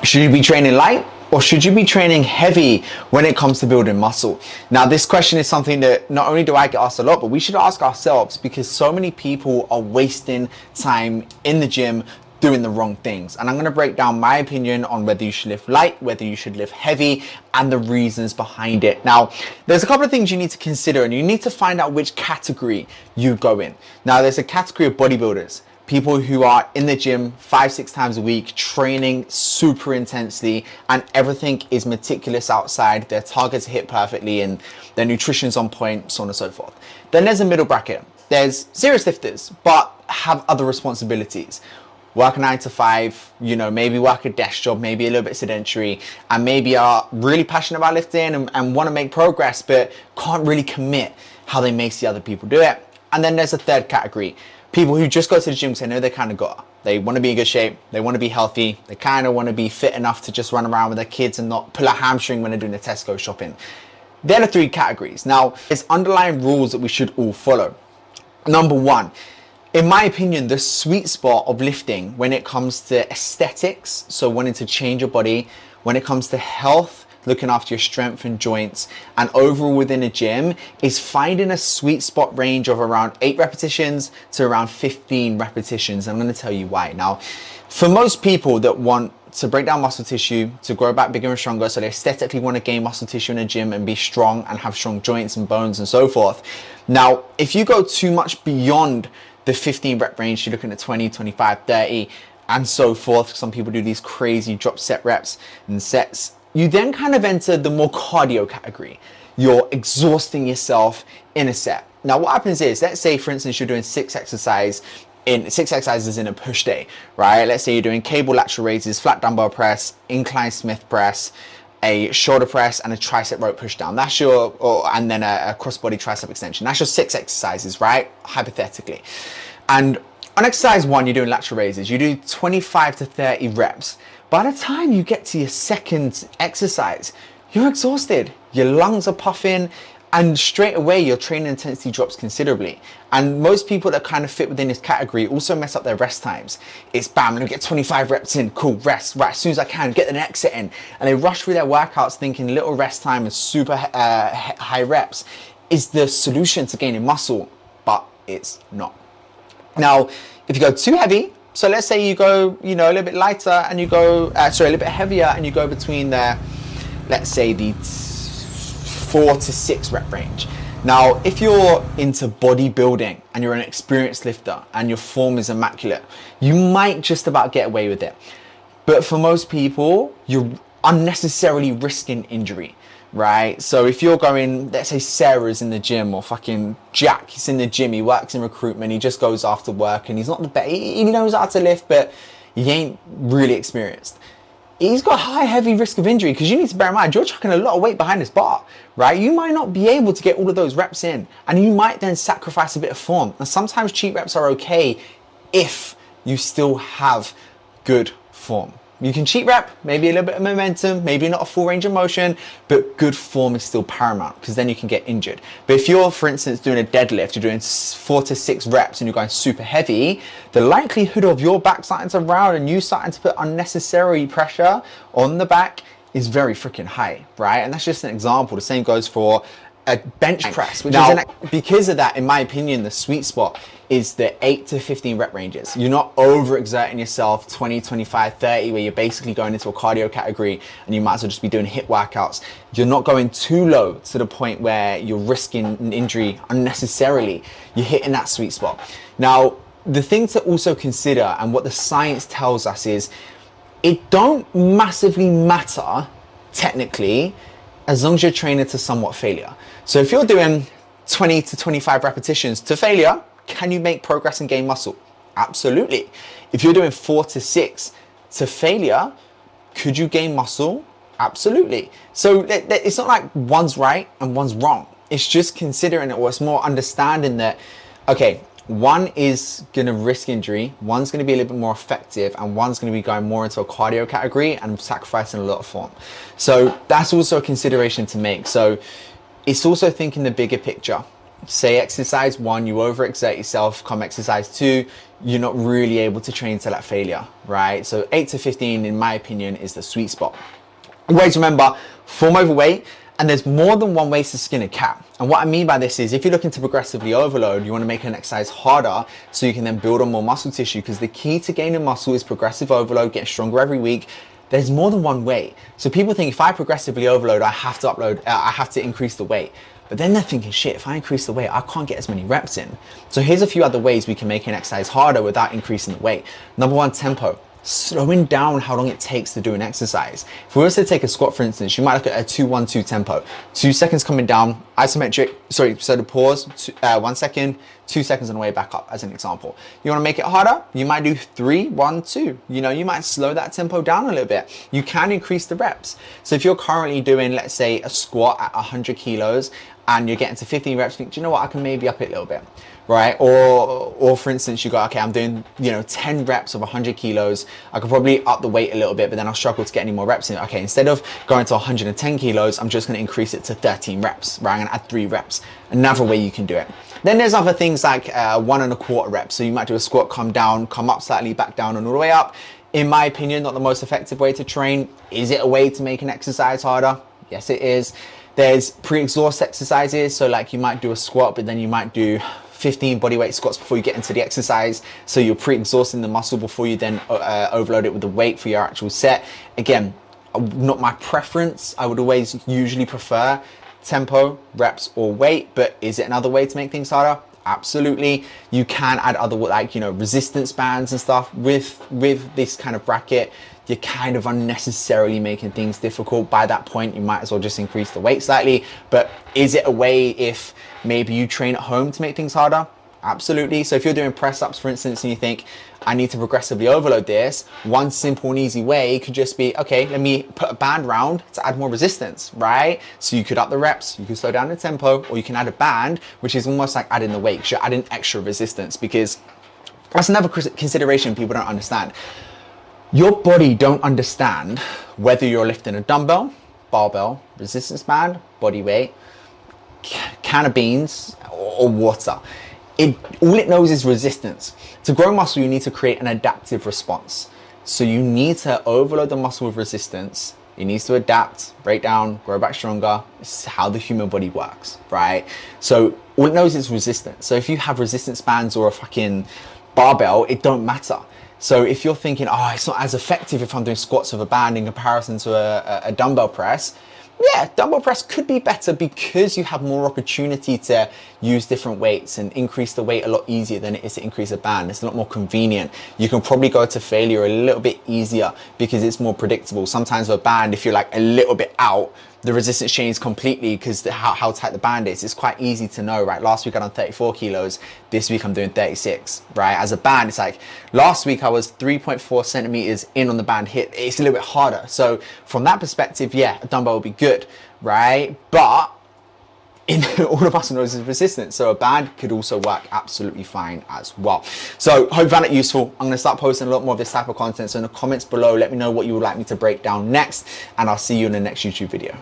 Should you be training light or should you be training heavy when it comes to building muscle? Now, this question is something that not only do I get asked a lot, but we should ask ourselves, because so many people are wasting time in the gym doing the wrong things. And I'm going to break down my opinion on whether you should lift light, whether you should lift heavy, and the reasons behind it. Now, there's a couple of things you need to consider, and you need to find out which category you go in. Now, there's a category of bodybuilders, people who are in the gym 5-6 times a week, training super intensely, and everything is meticulous outside. Their targets are hit perfectly and their nutrition's on point, so on and so forth. Then there's a middle bracket. There's serious lifters, but have other responsibilities. Work a 9 to 5, you know, maybe work a desk job, maybe a little bit sedentary, and maybe are really passionate about lifting and want to make progress, but can't really commit how they may see other people do it. And then there's a third category. People who just go to the gym because they know they kind of got. They want to be in good shape. They want to be healthy. They kind of want to be fit enough to just run around with their kids and not pull a hamstring when they're doing the Tesco shopping. They're the three categories. Now, there's underlying rules that we should all follow. Number one, in my opinion, the sweet spot of lifting when it comes to aesthetics, so wanting to change your body, when it comes to health, looking after your strength and joints, and overall within a gym, is finding a sweet spot range of around 8 repetitions to around 15 repetitions. I'm going to tell you why. Now, for most people that want to break down muscle tissue, to grow back bigger and stronger, so they aesthetically want to gain muscle tissue in a gym and be strong and have strong joints and bones and so forth. Now, if you go too much beyond the 15 rep range, you're looking at 20, 25, 30, and so forth. Some people do these crazy drop set reps and sets. You then kind of enter the more cardio category. You're exhausting yourself in a set. Now, what happens is, let's say, for instance, you're doing 6 exercises in a push day, right? Let's say you're doing cable lateral raises, flat dumbbell press, incline Smith press, a shoulder press, and a tricep rope push down. That's your, and then a crossbody tricep extension. That's your 6 exercises, right? Hypothetically. And on exercise 1, you're doing lateral raises. You do 25 to 30 reps. By the time you get to your second exercise, you're exhausted. Your lungs are puffing, and straight away your training intensity drops considerably. And most people that kind of fit within this category also mess up their rest times. It's bam, I'm gonna get 25 reps in, cool, rest, right, as soon as I can, get the next set in. And they rush through their workouts thinking little rest time and super high reps is the solution to gaining muscle, but it's not. Now, if you go too heavy, so let's say you go, you know, a little bit lighter and you go, a little bit heavier, and you go between the, let's say the 4 to 6 rep range. Now, if you're into bodybuilding and you're an experienced lifter and your form is immaculate, you might just about get away with it. But for most people, you're unnecessarily risking injury, right? So if you're going, let's say Sarah's in the gym, or fucking Jack, he's in the gym, he works in recruitment, he just goes after work and he's not the best, he knows how to lift, but he ain't really experienced. He's got high, heavy risk of injury, because you need to bear in mind, you're chucking a lot of weight behind this bar, right? You might not be able to get all of those reps in, and you might then sacrifice a bit of form. And sometimes cheap reps are okay if you still have good form. You can cheat rep, maybe a little bit of momentum, maybe not a full range of motion, but good form is still paramount, because then you can get injured. But if you're, for instance, doing a deadlift, you're doing 4 to 6 reps and you're going super heavy, the likelihood of your back starting to round and you starting to put unnecessary pressure on the back is very freaking high, right? And that's just an example. The same goes for a bench press, which is because of that, in my opinion, the sweet spot is the 8 to 15 rep ranges. You're not overexerting yourself 20, 25, 30, where you're basically going into a cardio category and you might as well just be doing HIIT workouts. You're not going too low to the point where you're risking an injury unnecessarily. You're hitting that sweet spot. Now, the thing to also consider, and what the science tells us, is it don't massively matter technically as long as you're training to somewhat failure. So if you're doing 20 to 25 repetitions to failure, can you make progress and gain muscle? Absolutely. If you're doing 4 to 6 to failure, could you gain muscle? Absolutely. So it's not like one's right and one's wrong. It's just considering it, or it's more understanding that, okay, one is gonna risk injury, one's gonna be a little bit more effective, and one's gonna be going more into a cardio category and sacrificing a lot of form. So that's also a consideration to make. So it's also thinking the bigger picture. say exercise 1, you overexert yourself, come exercise 2, you're not really able to train to that failure, right? So 8 to 15, in my opinion, is the sweet spot. Always remember, form overweight, and there's more than one way to skin a cat. And what I mean by this is, if you're looking to progressively overload, you want to make an exercise harder so you can then build on more muscle tissue, because the key to gaining muscle is progressive overload, getting stronger every week. There's more than one way. So people think if I progressively overload, I have to increase the weight. But then they're thinking, shit, if I increase the weight, I can't get as many reps in. So here's a few other ways we can make an exercise harder without increasing the weight. Number 1, tempo. Slowing down how long it takes to do an exercise. If we were to take a squat, for instance, you might look at a 2-1-2 tempo. 2 seconds coming down, isometric, so the pause, 1 second, 2 seconds on the way back up, as an example. You want to make it harder? You might do 3-1-2. You know, you might slow that tempo down a little bit. You can increase the reps. So if you're currently doing, let's say, a squat at 100 kilos and you're getting to 15 reps, think, do you know what, I can maybe up it a little bit. Right? Or for instance, you go, okay, I'm doing, 10 reps of 100 kilos. I could probably up the weight a little bit, but then I'll struggle to get any more reps in. Okay, instead of going to 110 kilos, I'm just going to increase it to 13 reps, right? I'm going to add 3 reps. Another way you can do it. Then there's other things like 1 1/4 reps. So you might do a squat, come down, come up slightly, back down, and all the way up. In my opinion, not the most effective way to train. Is it a way to make an exercise harder? Yes, it is. There's pre-exhaust exercises. So like you might do a squat, but then you might do 15 bodyweight squats before you get into the exercise. So you're pre-exhausting the muscle before you then overload it with the weight for your actual set. Again, not my preference. I would always usually prefer tempo, reps, or weight, but is it another way to make things harder? Absolutely. You can add other, like, resistance bands and stuff with this kind of bracket. You're kind of unnecessarily making things difficult. By that point, you might as well just increase the weight slightly. But is it a way if maybe you train at home to make things harder? Absolutely. So if you're doing press ups, for instance, and you think, I need to progressively overload this, one simple and easy way could just be, okay, let me put a band round to add more resistance, right? So you could up the reps, you could slow down the tempo, or you can add a band, which is almost like adding the weight. You're adding extra resistance, because that's another consideration people don't understand. Your body don't understand whether you're lifting a dumbbell, barbell, resistance band, body weight, can of beans, or water. All it knows is resistance. To grow muscle, you need to create an adaptive response. So you need to overload the muscle with resistance. It needs to adapt, break down, grow back stronger. This is how the human body works, right? So all it knows is resistance. So if you have resistance bands or a fucking barbell, it don't matter. So if you're thinking, oh, it's not as effective if I'm doing squats with a band in comparison to a dumbbell press, yeah, dumbbell press could be better because you have more opportunity to use different weights and increase the weight a lot easier than it is to increase a band. It's a lot more convenient. You can probably go to failure a little bit easier because it's more predictable. Sometimes with a band, if you're like a little bit out, the resistance changes completely because how tight the band is. It's quite easy to know, right? Last week I done 34 kilos. This week I'm doing 36, right? As a band, it's like last week I was 3.4 centimeters in on the band hit. It's a little bit harder. So from that perspective, yeah, a dumbbell would be good, right? But all of us knows is resistance, so a band could also work absolutely fine as well. So hope you found it useful. I'm going to start posting a lot more of this type of content, so in the comments below let me know what you would like me to break down next, and I'll see you in the next YouTube video.